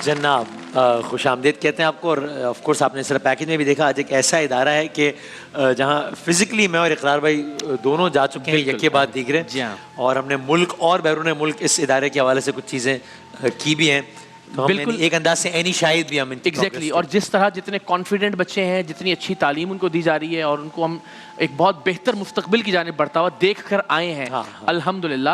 جناب خوش آمدید کہتے ہیں آپ کو. اور آف کورس آپ نے صرف پیکج میں بھی دیکھا آج ایک ایسا ادارہ ہے کہ جہاں فزیکلی میں اور اقرار بھائی دونوں جا چکے ہیں یکے بعد دیگرے, اور ہم نے ملک اور بیرون ملک اس ادارے کے حوالے سے کچھ چیزیں کی بھی ہیں. بالکل ایک انداز سے اینی شاہد بھی ہم ایگزیکٹلی. اور جس طرح جتنے کانفیڈنٹ بچے ہیں, جتنی اچھی تعلیم ان کو دی جا رہی ہے, اور ان کو ہم ایک بہت بہتر مستقبل کی جانب بڑھتا ہوا دیکھ کر آئے ہیں الحمدللہ.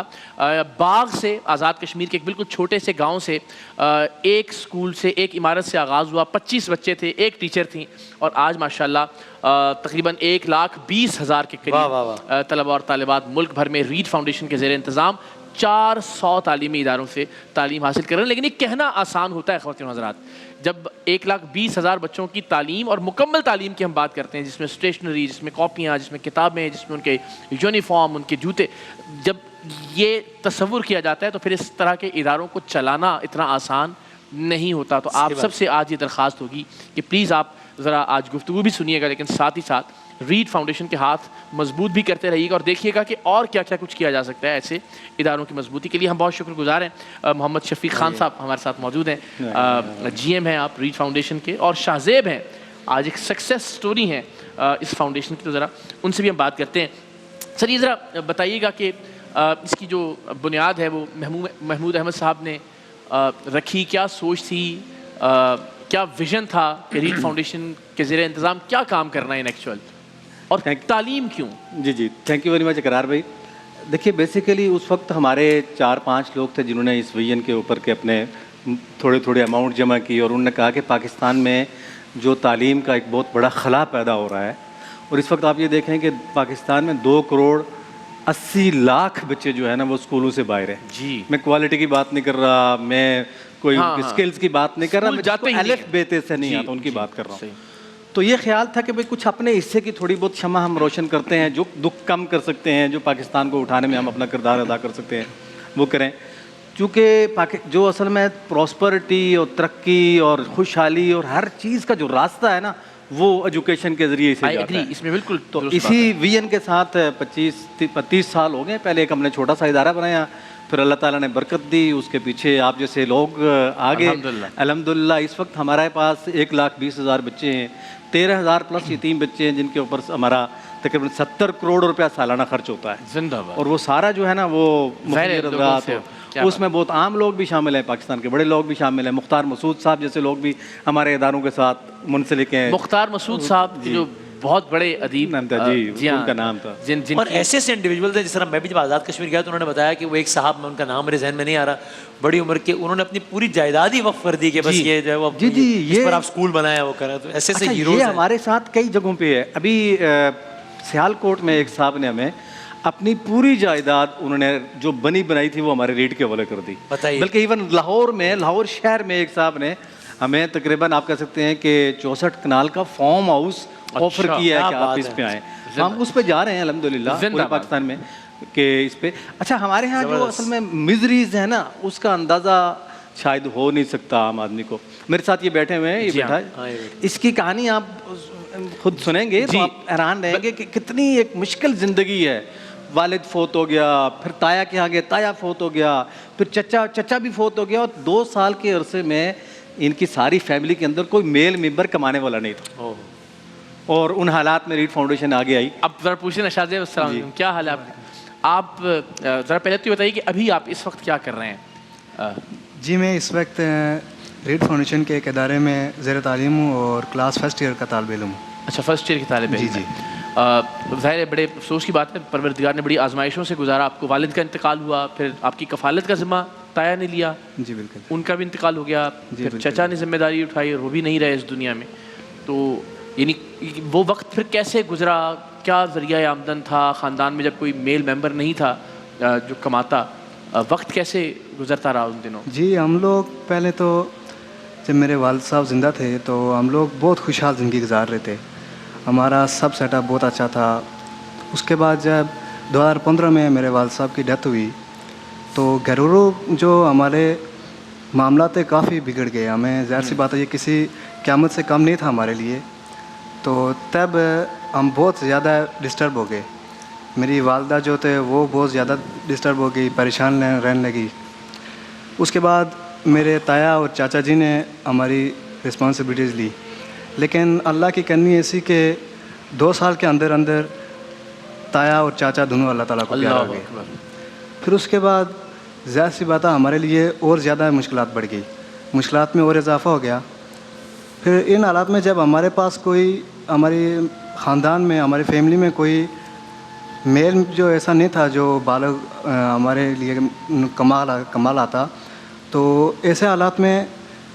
باغ سے, آزاد کشمیر کے ایک بالکل چھوٹے سے گاؤں سے, ایک اسکول سے, ایک عمارت سے آغاز ہوا. 25 بچے تھے, ایک ٹیچر تھیں, اور آج ماشاءاللہ تقریباً 1,20,000 کے قریب طلبہ اور طالبات ملک بھر میں ریڈ فاؤنڈیشن کے زیر انتظام 400 تعلیمی اداروں سے تعلیم حاصل کر رہے ہیں. لیکن یہ کہنا آسان ہوتا ہے خواتین و حضرات, جب 1,20,000 بچوں کی تعلیم اور مکمل تعلیم کی ہم بات کرتے ہیں, جس میں اسٹیشنری, جس میں کاپیاں, جس میں کتابیں, جس میں ان کے یونیفارم, ان کے جوتے, جب یہ تصور کیا جاتا ہے تو پھر اس طرح کے اداروں کو چلانا اتنا آسان نہیں ہوتا. تو آپ سب سے آج یہ درخواست ہوگی کہ پلیز آپ ذرا آج گفتگو بھی سنیے گا, لیکن ساتھ ہی ساتھ ریڈ فاؤنڈیشن کے ہاتھ مضبوط بھی کرتے رہیے گا, اور دیکھیے گا کہ اور کیا کیا کچھ کیا جا سکتا ہے ایسے اداروں کی مضبوطی کے لیے. ہم بہت شکر گزار ہیں, محمد شفیق خان صاحب ہمارے ساتھ موجود ہیں, جی ایم ہیں آپ ریڈ فاؤنڈیشن کے, اور شاہزیب ہیں آج ایک سکسیس سٹوری ہیں اس فاؤنڈیشن کی, تو ذرا ان سے بھی ہم بات کرتے ہیں. سر یہ ذرا بتائیے گا کہ اس کی جو بنیاد ہے وہ محمود احمد صاحب نے رکھی, کیا سوچ تھی, کیا ویژن تھا کہ ریڈ فاؤنڈیشن کے زیر انتظام کیا کام کرنا ہے ان ایکچوئل, اور تعلیم کیوں؟ جی تھینک یو ویری مچ اقرار بھائی. دیکھیے بیسیکلی اس وقت ہمارے 4-5 لوگ تھے جنہوں نے اس ویژن کے اوپر کے اپنے تھوڑے اماؤنٹ جمع کی, اور انہوں نے کہا کہ پاکستان میں جو تعلیم کا ایک بہت بڑا خلا پیدا ہو رہا ہے, اور اس وقت آپ یہ دیکھیں کہ پاکستان میں 2,80,00,000 بچے جو ہے نا وہ اسکولوں سے باہر ہیں. جی میں کوالٹی کی بات نہیں کر رہا, میں کوئی اسکلز کی بات نہیں کر رہا, میں الف بے تے سے نہیں آتا ان کی بات کر رہا ہوں. تو یہ خیال تھا کہ بھئی کچھ اپنے حصے کی تھوڑی بہت شمع ہم روشن کرتے ہیں, جو دکھ کم کر سکتے ہیں, جو پاکستان کو اٹھانے میں ہم اپنا کردار ادا کر سکتے ہیں وہ کریں. چونکہ جو اصل میں پراسپرٹی اور ترقی اور خوشحالی اور ہر چیز کا جو راستہ ہے نا وہ ایجوکیشن کے ذریعے سے جاتا ہے. اس میں بالکل تو اسی ویژن کے ساتھ 25-30 سال ہو گئے. پہلے ایک ہم نے چھوٹا سا ادارہ بنایا, پھر اللہ تعالیٰ نے برکت دی, اس کے پیچھے آپ جیسے لوگ آگے الحمدللہ. اس وقت ہمارے پاس 1,20,000 بچے ہیں, 13,000 پلس یتیم بچے ہیں جن کے اوپر ہمارا تقریباً 70 کروڑ روپیہ سالانہ خرچ ہوتا ہے. زندہ باد. اور وہ سارا جو ہے نا وہ اس میں بہت عام لوگ بھی شامل ہیں, پاکستان کے بڑے لوگ بھی شامل ہیں. مختار مسعود صاحب جیسے لوگ بھی ہمارے اداروں کے ساتھ منسلک ہیں. مختار مسعود صاحب جو بہت بڑے ادیب جی ان کا نام تھا, اور ایسے انڈیویجول تھے. جس طرح میں بھی جب آزاد کشمیر گیا تو انہوں نے بتایا کہ وہ ایک صاحب, میں ان کا نام میرے ذہن میں نہیں آ رہا, بڑی عمر کے, انہوں نے اپنی پوری جائیداد ہی وقف کر دی کہ بس یہ جو ہے وہ اس پر آپ اسکول بنایا وہ کرا. تو ایسے سے ہیروز یہ ہمارے ساتھ کئی جگہوں پہ ہے. ابھی سیالکوٹ میں ایک صاحب نے ہمیں اپنی پوری جائیداد انہوں نے جو بنائی تھی وہ ہمارے ریڈ کے حوالے کر دی. بلکہ ایون لاہور شہر میں ایک صاحب نے ہمیں تقریباً آپ کہہ سکتے ہیں کہ 64 کنال کا فارم ہاؤس آفر کیا ہے کہ آپ اس پہ آئیں. ہم اس پہ جا رہے ہیں الحمدللہ پورے پاکستان میں کہ اس پہ. اچھا ہمارے ہاں جو اصل میں مزریز ہے نا اس کا اندازہ شاید ہو نہیں سکتا عام آدمی کو. میرے ساتھ یہ بیٹھے ہوئے ہیں, یہ بیٹھا ہے, اس کی کہانی آپ خود سنیں گے تو آپ حیران رہیں گے کہ کتنی ایک مشکل زندگی ہے. والد فوت ہو گیا, پھر تایا کے آگے تایا فوت ہو گیا, پھر چچا بھی فوت ہو گیا, اور 2 سال کے عرصے میں ان کی ساری فیملی کے اندر کوئی میل ممبر کمانے والا نہیں تھا. اور ان حالات میں ریڈ فاؤنڈیشن آگے آئی. اب ذرا پوچھیں نا شاہزیب, السلام علیکم, کیا حال ہے آپ ذرا پہلے تو یہ بتائیے کہ ابھی آپ اس وقت کیا کر رہے ہیں؟ جی میں اس وقت ریڈ فاؤنڈیشن کے ایک ادارے میں زیر تعلیم ہوں اور کلاس فرسٹ ایئر کا طالب علم ہوں. اچھا, فرسٹ ایئر کی طالب علم. جی ظاہر ہے بڑے افسوس کی بات ہے, پروردگار نے بڑی آزمائشوں سے گزارا. آپ کو والد کا انتقال ہوا, پھر آپ کی کفالت کا ذمہ تایا نے لیا. جی بالکل. ان کا بھی انتقال ہو گیا, پھر چچا نے ذمہ داری اٹھائی اور وہ بھی نہیں رہے اس دنیا میں. تو یعنی وہ وقت پھر کیسے گزرا, کیا ذریعہ آمدن تھا خاندان میں جب کوئی میل ممبر نہیں تھا جو کماتا, وقت کیسے گزرتا رہا ان دنوں؟ جی ہم لوگ پہلے تو جب میرے والد صاحب زندہ تھے تو ہم لوگ بہت خوشحال زندگی گزار رہے تھے. ہمارا سب سیٹ اپ بہت اچھا تھا. اس کے بعد جب 2015 میں میرے والد صاحب کی ڈیتھ ہوئی تو گھریلو جو ہمارے معاملات کافی بگڑ گئے. ہمیں ظاہر سی بات ہے یہ کسی قیامت سے کم نہیں تھا ہمارے لیے. تو تب ہم بہت زیادہ ڈسٹرب ہو گئے. میری والدہ جو تھے وہ بہت زیادہ ڈسٹرب ہو گئی, پریشان رہنے لگی. اس کے بعد میرے تایا اور چاچا جی نے ہماری رسپانسبلٹیز لی، لیکن اللہ کی کرنی ایسی کہ 2 سال کے اندر اندر تایا اور چاچا دونوں اللہ تعالیٰ کو پیارا ہو گئے. پھر اس کے بعد ظاہر سی بات ہے ہمارے لیے اور زیادہ مشکلات بڑھ گئی، مشکلات میں اور اضافہ ہو گیا. پھر ان حالات میں جب ہمارے پاس کوئی ہماری خاندان میں ہماری فیملی میں کوئی میل جو ایسا نہیں تھا جو بالغ ہمارے لیے کمال آتا، تو ایسے حالات میں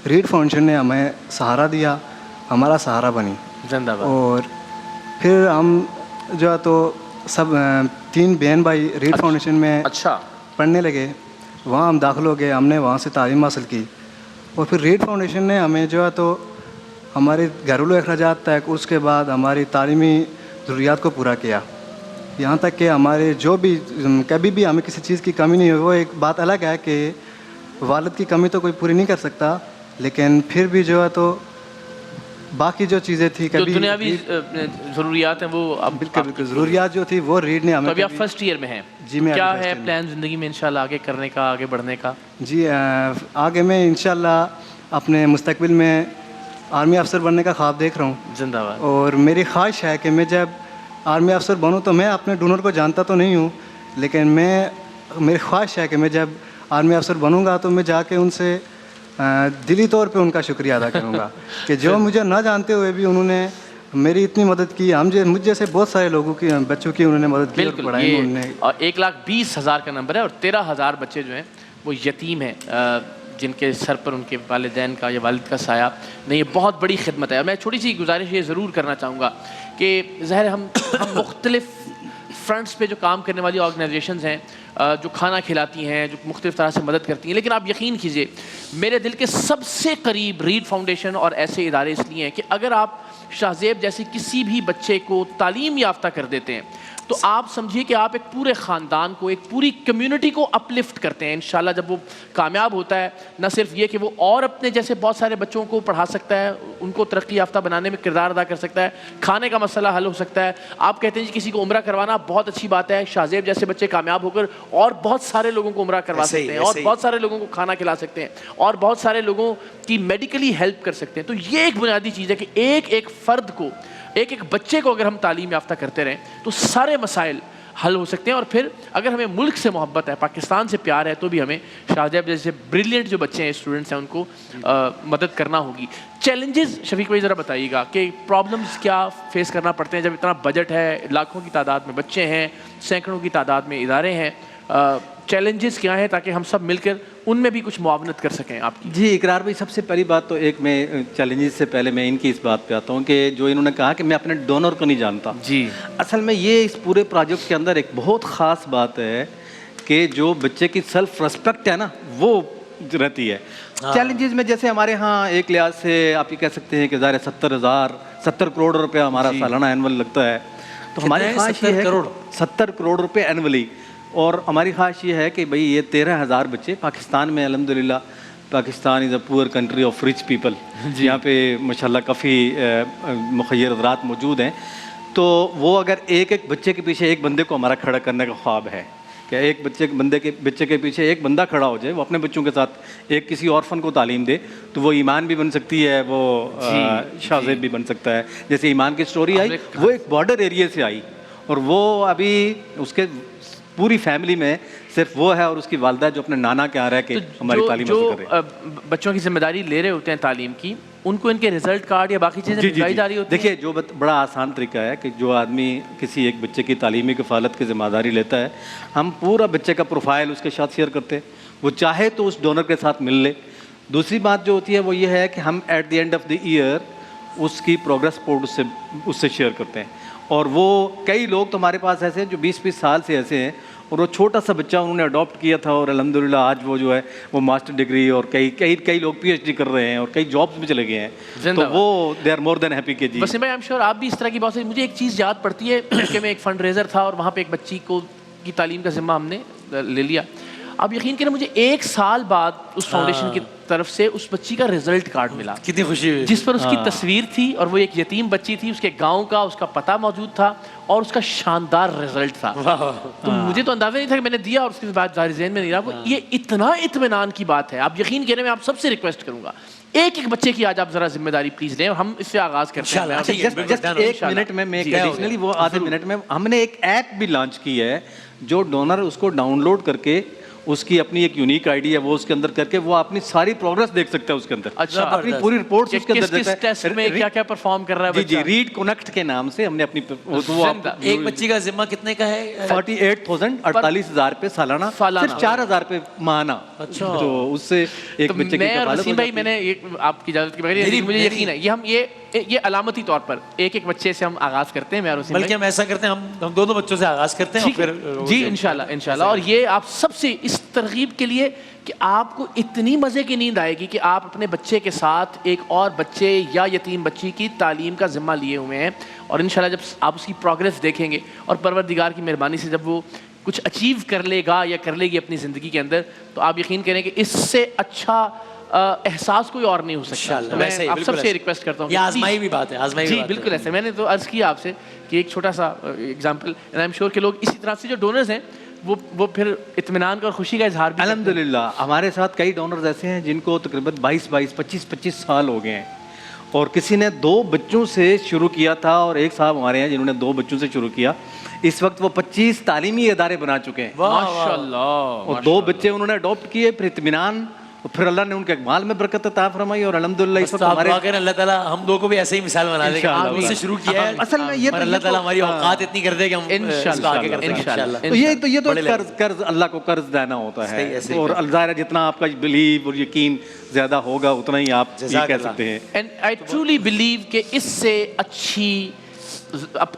ریڈ فاؤنڈیشن نے ہمیں سہارا دیا، ہمارا سہارا بنی. زندہ باد. اور پھر ہم جو ہے تو سب 3 بہن بھائی ریڈ فاؤنڈیشن میں اچھا پڑھنے لگے. وہاں ہم داخل ہو گئے، ہم نے وہاں سے تعلیم حاصل کی. اور پھر ریڈ فاؤنڈیشن نے ہمیں جو ہے تو ہمارے گھریلو اخراجات تک، اس کے بعد ہماری تعلیمی ضروریات کو پورا کیا. یہاں تک کہ ہمارے جو بھی کبھی بھی ہمیں کسی چیز کی کمی نہیں ہوئی. وہ ایک بات الگ ہے کہ والد کی کمی تو کوئی پوری نہیں کر سکتا، لیکن پھر بھی جو ہے تو باقی جو چیزیں تھیں جو کبھی دنیاوی ضروریات ہیں وہ اب بالکل ضروریات جو تھی وہ ریڈ نے ہمیں. تو ابھی آپ فرسٹ ایئر میں ہیں. جی میں کیا ہے پلان زندگی میں انشاءاللہ آگے کرنے کا، آگے بڑھنے کا؟ جی آگے میں انشاءاللہ اپنے مستقبل میں آرمی افسر بننے کا خواب دیکھ رہا ہوں. زندہ باد. اور میری خواہش ہے کہ میں جب آرمی افسر بنوں تو میں اپنے ڈونر کو جانتا تو نہیں ہوں، لیکن میری خواہش ہے کہ میں جب آرمی افسر بنوں گا تو میں جا کے ان سے دلی طور پہ ان کا شکریہ ادا کروں گا کہ جو مجھے نہ جانتے ہوئے بھی انہوں نے میری اتنی مدد کی. مجھ جیسے بہت سارے لوگوں کی بچوں کی انہوں نے مدد کی. بالکل. یہ 1,20,000 کا نمبر ہے اور 13,000 بچے جو ہیں وہ یتیم ہیں جن کے سر پر ان کے والدین کا یا والد کا سایہ نہیں. یہ بہت بڑی خدمت ہے. میں چھوٹی سی گزارش یہ ضرور کرنا چاہوں گا کہ ظاہر ہم مختلف فرنٹس پہ جو کام کرنے والی آرگنائزیشنز ہیں، جو کھانا کھلاتی ہیں، جو مختلف طرح سے مدد کرتی ہیں، لیکن آپ یقین کیجئے میرے دل کے سب سے قریب ریڈ فاؤنڈیشن اور ایسے ادارے اس لیے ہیں کہ اگر آپ شاہ زیب جیسے کسی بھی بچے کو تعلیم یافتہ کر دیتے ہیں تو آپ سمجھیے کہ آپ ایک پورے خاندان کو، ایک پوری کمیونٹی کو اپلفٹ کرتے ہیں. انشاءاللہ جب وہ کامیاب ہوتا ہے، نہ صرف یہ کہ وہ اور اپنے جیسے بہت سارے بچوں کو پڑھا سکتا ہے، ان کو ترقی یافتہ بنانے میں کردار ادا کر سکتا ہے، کھانے کا مسئلہ حل ہو سکتا ہے. آپ کہتے ہیں جی کسی کو عمرہ کروانا بہت اچھی بات ہے، شاہ زیب جیسے بچے کامیاب ہو کر اور بہت سارے لوگوں کو عمرہ کروا سکتے ہیں، اور بہت سارے لوگوں کو کھانا کھلا سکتے ہیں، اور بہت سارے لوگوں کی میڈیکلی ہیلپ کر سکتے ہیں. تو یہ ایک بنیادی چیز ہے کہ ایک فرد کو، ایک بچے کو اگر ہم تعلیم یافتہ کرتے رہیں تو سارے مسائل حل ہو سکتے ہیں. اور پھر اگر ہمیں ملک سے محبت ہے، پاکستان سے پیار ہے، تو بھی ہمیں شاہ زیب جیسے بریلینٹ جو بچے ہیں، اسٹوڈنٹس ہیں، ان کو مدد کرنا ہوگی. چیلنجز شفیق بھائی ذرا بتائیے گا کہ پرابلمس کیا فیس کرنا پڑتے ہیں جب اتنا بجٹ ہے، لاکھوں کی تعداد میں بچے ہیں، سینکڑوں کی تعداد میں ادارے ہیں. چیلنجز کیا ہیں تاکہ ہم سب مل کر ان میں بھی کچھ معاونت کر سکیں آپ کی؟ جی اقرار بھائی، سب سے پہلی بات تو ایک میں چیلنجز سے پہلے میں ان کی اس بات پہ آتا ہوں کہ جو انہوں نے کہا کہ میں اپنے ڈونر کو نہیں جانتا. جی اصل میں یہ اس پورے پروجیکٹ کے اندر ایک بہت خاص بات ہے کہ جو بچے کی سیلف ریسپیکٹ ہے نا وہ رہتی ہے. چیلنجز میں جیسے ہمارے ہاں ایک لحاظ سے آپ یہ کہہ سکتے ہیں کہ ظاہر 70 کروڑ روپے ہمارا سالانہ اینول لگتا ہے. تو ہماری خواہش یہ ہے 70 کروڑ روپے اینولی، اور ہماری خواہش یہ ہے کہ بھئی یہ 13,000 بچے پاکستان میں، الحمدللہ پاکستان از اے پور کنٹری آف رچ پیپل، یہاں پہ ماشاءاللہ کافی مخیر حضرات موجود ہیں. تو وہ اگر ایک بچے کے پیچھے ایک بندے کو ہمارا کھڑا کرنے کا خواب ہے کہ ایک بچے کے پیچھے ایک بندہ کھڑا ہو جائے، وہ اپنے بچوں کے ساتھ ایک کسی orphan کو تعلیم دے، تو وہ ایمان بھی بن سکتی ہے، وہ شاہ زیب بھی بن سکتا ہے. جیسے ایمان کی سٹوری آئی، وہ ایک بارڈر ایریے سے آئی، اور وہ ابھی اس کے پوری فیملی میں صرف وہ ہے اور اس کی والدہ جو اپنے نانا کے آ رہا ہے کہ ہماری تعلیم حاصل کر رہے ہیں. بچوں کی ذمہ داری لے رہے ہوتے ہیں تعلیم کی، ان کو ان کے رزلٹ کارڈ یا باقی چیزیں بھیجائی جا رہی ہوتی ہیں. دیکھیے جو بڑا آسان طریقہ ہے کہ جو آدمی کسی ایک بچے کی تعلیمی کفالت کی ذمہ داری لیتا ہے، ہم پورا بچے کا پروفائل اس کے ساتھ شیئر کرتے ہیں. وہ چاہے تو اس ڈونر کے ساتھ مل لے. دوسری بات جو ہوتی ہے وہ یہ ہے کہ ہم at the end of the year اس کی پروگریس رپورٹ اس سے شیئر کرتے ہیں. اور وہ کئی لوگ تو ہمارے پاس ایسے ہیں جو 20 سال سے ایسے ہیں، اور وہ چھوٹا سا بچہ انہوں نے اڈاپٹ کیا تھا، اور الحمدللہ آج وہ جو ہے وہ ماسٹر ڈگری اور کئی لوگ PhD کر رہے ہیں اور کئی جابس میں چلے گئے ہیں. تو وہ they are more than happy کہ جی. وسیم بھائی، I'm sure آپ بھی اس طرح کی بہت سی. مجھے ایک چیز یاد پڑتی ہے کہ میں ایک فنڈ ریزر تھا اور وہاں پہ ایک بچی کی تعلیم کا ذمہ ہم نے لے لیا. آپ یقین کریں مجھے 1 سال بعد اس فاؤنڈیشن کی طرف سے اس بچی کا رزلٹ کارڈ ملا, کتنی خوشی ہوئی, جس پر اس کی تصویر تھی اور وہ ایک یتیم بچی تھی, اس کے گاؤں کا اس کا پتہ موجود تھا اور اس کا شاندار رزلٹ تھا. تو مجھے تو اندازہ نہیں تھا کہ میں نے دیا اور اس کے بعد ظاہر ذہن میں نہیں رہا. یہ اتنا اطمینان کی بات ہے, آپ یقین کریں, میں آپ سب سے ریکویسٹ کروں گا ایک ایک بچے کی آج آپ ذرا ذمہ داری پلیز لیں, اور ہم اس سے آغاز کرتے ہیں. جسٹ ایک منٹ میں ایڈیشنلی وہ آدھے منٹ میں ہم نے ایک ایپ بھی لانچ کی ہے جو ڈونر اس کو ڈاؤن لوڈ کر کے اس کی اپنی ایک یونیک آئی ڈی ہے وہ اس کے اندر کر کے وہ اپنی ساری پروگرس دیکھ سکتا ہے اس کے اندر, اچھا, اپنی پوری رپورٹس اس کے اندر دیکھتا ہے, کس ٹیسٹ میں کیا کیا پرفارم کر رہا ہے. جی ریڈ کنیکٹ کے نام سے ہم نے اپنی ایک بچی کا ذمہ کتنے کا ہے؟ 48,000 48,000 روپے سالانہ, صرف 4,000 روپے ماہانہ. تو اس سے ایک بچے کی میں اور وسیم بھائی, میں نے آپ کی اجازت کے بغیر مجھے یقین ہے یہ علامتی طور پر ایک ایک بچے سے ہم آغاز کرتے ہیں. بلکہ ہم ایسا کرتے ہیں, ہم دونوں بچوں سے آغاز کرتے ہیں پھر جی انشاءاللہ. اور یہ آپ سب سے اس ترغیب کے لیے کہ آپ کو اتنی مزے کی نیند آئے گی کہ آپ اپنے بچے کے ساتھ ایک اور بچے یا یتیم بچی کی تعلیم کا ذمہ لیے ہوئے ہیں, اور انشاءاللہ جب آپ اس کی پروگرس دیکھیں گے اور پروردگار کی مہربانی سے جب وہ کچھ اچیو کر لے گا یا کر لے گی اپنی زندگی کے اندر, تو آپ یقین کریں کہ اس سے اچھا احساس کوئی اور نہیں ہو سکتا. میں آپ سب سے ریکویسٹ کرتا ہوں, یہ آزمائی بھی بات ہے, جی بالکل ایسے. میں نے تو عرض کیا آپ سے کہ ایک چھوٹا سا example, and I am sure کہ لوگ اسی طرح سے جو ڈونرز ہیں وہ پھر اطمینان کا اور خوشی کا اظہار بھی. الحمدللہ ہمارے ساتھ کئی ڈونرز ایسے ہیں جن کو تقریباً 25 سال ہو گئے ہیں, اور کسی نے 2 بچوں سے شروع کیا تھا, اور ایک صاحب ہمارے ہیں جنہوں نے 2 بچوں سے شروع کیا. اس وقت وہ 25 تعلیمی ادارے بنا چکے ہیں ماشاءاللہ, اور 2 بچے انہوں نے اڈاپٹ کیے, پھر اطمینان, پھر اللہ نے ان کے مال میں برکت عطا فرمائی. اور الحمدللہ اس وقت ہمارے اللہ تعالیٰ ہم دو کو بھی ایسے ہی مثال بنا دے گا. ہم سے شروع کیا ہے اصل میں یہ اللہ تعالیٰ ہماری اوقات اتنی کر دے کہ ہم اس کو آگے کرتے ہیں انشاءاللہ. تو یہ تو قرض اللہ کو قرض دینا ہوتا ہے, اور ظاہر جتنا آپ کا بلیو اور یقین زیادہ ہوگا اتنا ہی آپ یہ کہہ سکتے ہیں. اینڈ آئی ٹرولی بلیو کہ اس سے اچھی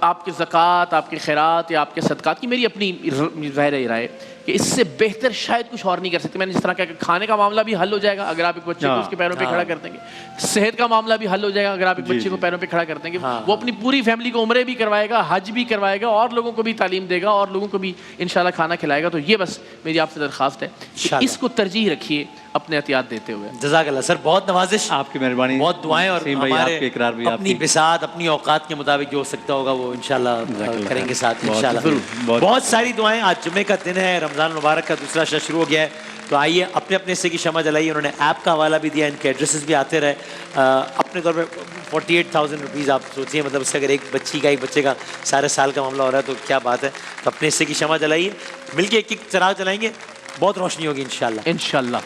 آپ کے زکوٰۃ, آپ کے خیرات یا آپ کے صدقات کی, میری اپنی ظاہر رائے کہ اس سے بہتر شاید کچھ اور نہیں کر سکتے. میں نے جس طرح کہا کہ کھانے کا معاملہ بھی حل ہو جائے گا اگر آپ ایک بچے کو اس کے پیروں پہ کھڑا کر دیں گے, صحت کا معاملہ بھی حل ہو جائے گا اگر آپ ایک بچے کو پیروں پہ کھڑا کر دیں گے, وہ اپنی پوری فیملی کو عمرے بھی کروائے گا, حج بھی کروائے گا, اور لوگوں کو بھی تعلیم دے گا, اور لوگوں کو بھی انشاءاللہ کھانا کھلائے گا. تو یہ بس میری آپ سے درخواست ہے کہ اس کو ترجیح رکھیے اپنے احتیاط دیتے ہوئے. جزاک اللہ سر, بہت نوازش, آپ کی مہربانی, بہت دعائیں, اور ہمارے اپنی بساط اپنی اوقات کے مطابق جو ہو سکتا ہوگا وہ انشاءاللہ کریں گے ساتھ انشاءاللہ. بہت ساری دعائیں. آج جمعے کا دن ہے, رمضان مبارک کا دوسرا شب شروع ہو گیا ہے, تو آئیے اپنے اپنے حصے کی شمع جلائیے. انہوں نے ایپ کا حوالہ بھی دیا, ان کے ایڈریسز بھی آتے رہے. اپنے طور پہ 48,000 روپیز آپ سوچیے, مطلب اس سے اگر ایک بچی کا ایک بچے کا سارے سال کا معاملہ ہو رہا ہے تو کیا بات ہے. تو اپنے حصے کی شمع جلائیے, مل کے ایک ایک چراغ جلائیں گے, بہت روشنی ہوگی انشاءاللہ.